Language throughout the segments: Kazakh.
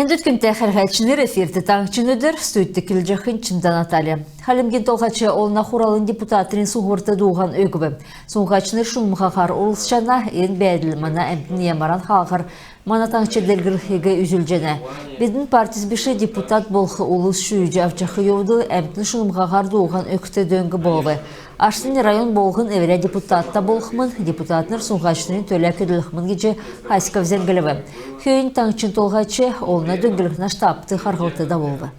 Әмдет күнті қәрғәтшінер эфирді таңчыныдыр, стүйтті кілжақын чымдан аталі. Халимген толғачы олына құралын депутатырын суғырты дуған өгібі. Суңғачыныр шумғағар олысшана ең бәділ мана әмдін емаран қалғыр. Мана таңчы дәлгірлігі үзілжені. Бедін партизбіші депутат болғы олыс шүйіжі авчақы еуді әмдін шумғағар дуған өкті дөңгі болғы. Аштын район болғын әвере депутатта болғымын, депутатыныр суңғачынын төлі көділіғмін кеже Хаськов зәңгілігі. Хүйін таңчын толғачы олына дөңгілігіна штабты қарғылты да болғы.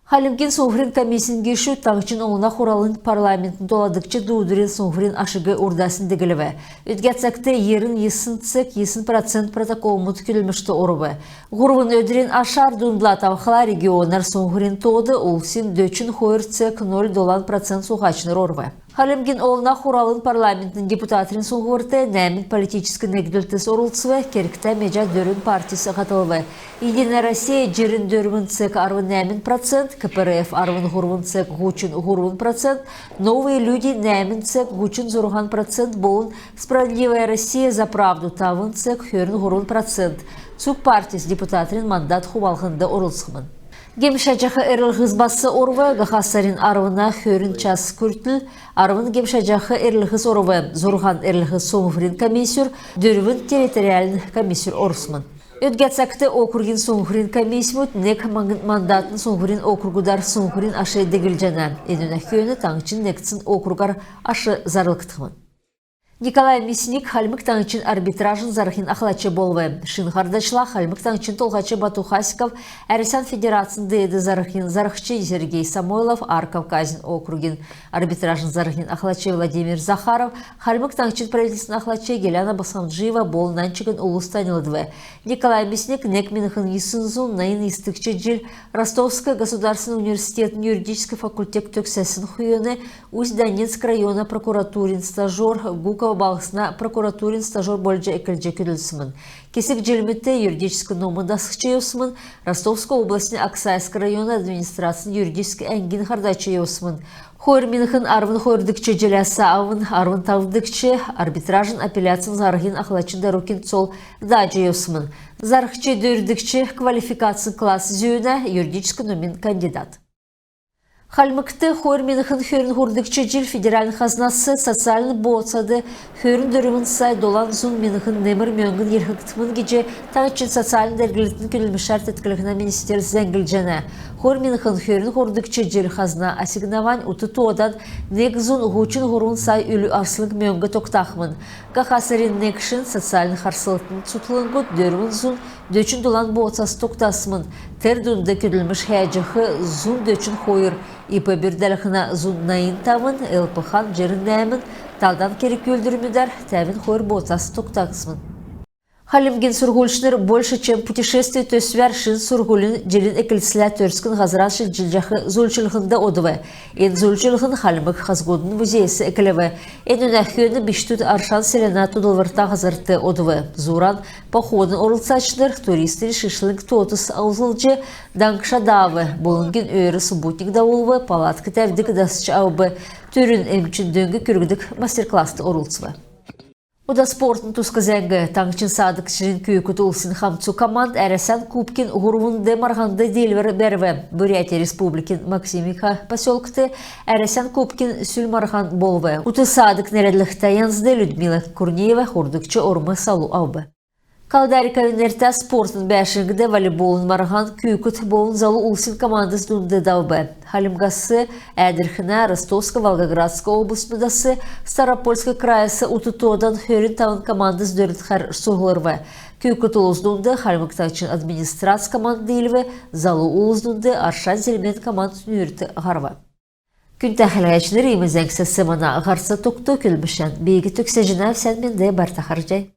Халимген Суңғырин комиссиян кешу таңчын олына құралын парламентін толадықчы дуудырын Суңғырин ашығы урдасын дегілігі. Өтгәтсәкті ерін есын цек, есын процент протокол мұт күлмішті орыбы. Ғұрвын өдірін ашар дундла тавқыла регионар Суңғырин тоды олсын дөчін хойыр цек $0% суғачыныр орыбы. Халимген олына құралын парламентін депутатырын Суңғырты нәмін политическі негділтіс орылтсывы керікті межа дөрін партиясы қатылығы. Единая Россия жерін дөрін цек арвын нәмін процент, КПРФ арвын ғұрвын цек ғучын ғұрвын процент, новые люди нәмін цек ғучын зұрған процент болын, Справедливая Россия за правду тавын цек хөрін ғұрвын процент. Сук партиясы депутатырын мандат хубалғынды орылсығымын. Гемшаджақы әрліғізбасы орвы ғақасарин арвына хөрін час күртіл, арвын гемшаджақы әрліғіз орвы зұрған әрліғіз Суңғырин комиссияр, дөрвін территориалін комиссияр орысмын. Өтгәтсәкті округин Суңғырин комиссиямут нек мандатын Суңғырин округудар Суңғырин ашы дегілжәні. Енуна хүйіні таңчын нектсін округар ашы зарлықтығын. Николай Мясник халмык таңчын арбитражын зархин ахлачы болвы. Шинхардачла халмык таңчын толғачы Бату Хаськов Әрісан Федерацин дейді зархчы Сергей Самойлов Ар-Кавказин округин. Арбитражын зархин ахлачы Владимир Захаров халмык таңчын правительствен ахлачы Геляна Басамджиева бол нанчыгын улустанилдвы. Николай Мясник нек минхын есынзун найын истыкчы жил Ростовский государственный университетин юридический факультет төксесін хуйыны Усть-Донецк района прокуратурин стажер Гуков балғысына прокуратурин стажер болжа экілже күрілсімін. Кесік желметті юридический номында сықчы еусімін, Ростовской областың Аксайск районы администрациясын юридический әңгін қардачы еусімін. Хойр минхын арвын хойрдыкчы желясы авын, арвын тавдыкчы арбитражын апелляциян зарғын ақлачын дарукин цол дажы еусімін. Зарғчы дөрдікчі квалификациян класс зүйіне юридический номин кандидат. Халмыкты хойр минхын хөрін хурдыкчы жил федеральный хазнасы социальный боцады хөрін дөрімін сай долан зун минхын немір мөңгін ерхіктімін кеже таңчын социальный дәргілітін күлілмішар тәткілігіна министер зәңгіл Хойр минхын хөрін хурдыкчы жил хазна ассигнавань уты тодан негзун ғучын ғұрын сай үлі арсылық мөңгі тоқтақмын. Қақасырын некшін социальный харсылытын сұтылыңғы дөрімін зун дөчін долан боцасы тоқтасымын. Тердунды күлілміш хәжіғі зун дөчін хойр ипі бірдәліғіна зун найын тавын, элпіхан жерін нәмін, талдан керек өлдірмедар, тәмін хойр боцасы тоқтақсымын. Халимген сургульшныр больше, чем путешествие, то есть вершин сургулин jelin экілсілі төрскін ғазырашы жылжақы зульчылғында одывы. Ен зульчылғын халимық ғазгодын музейесі экіліві. Ен үнәхүйіні біштуд аршан селена тудылвырта ғазырты одывы. Зуран походын орылсачныр туристин шишлink тотыс аузылжы даңқша давы. Болынген өйірі субботник давылвы, палатқы тәвдік дасычы аубы. Түрін әмчін дөңгі күргідік мастер-класты орылсывы. Ода спортын тұсқы зәңгі таңчын садық жирин күйікі тұлсын хамцу команд әрәсән кубкин ғұрвынды марғанды дейлвер бәрві. Бурятия республикин Максимика поселкты әрәсән кубкин сүл марған болвы. Уты садық нәредліқті янзды Людмила Курнеева хұрдықчы ормы салу аубы. Калдарика өнерті спортын бәшінгіде волейболын марған күйікіт болын залу улсын командасы дүнді даубы. Халимгасы әдірхіна Ростовско-Волгоградско облыстыдасы Старопольскі крайысы ұтытодан хөрін тавын командасы дөрітхар сұғылырвы. Күйікіт ұлыздыңды Халимгтачын администрация команды елві, залу ұлыздыңды Аршан Зелмен командысын өрті ғарвы. Күн тәхілі әчінер еміз әңсесі мана ғарса тоқты күлмішен. Бейгі төксе жинав сән менде бар тақар жай.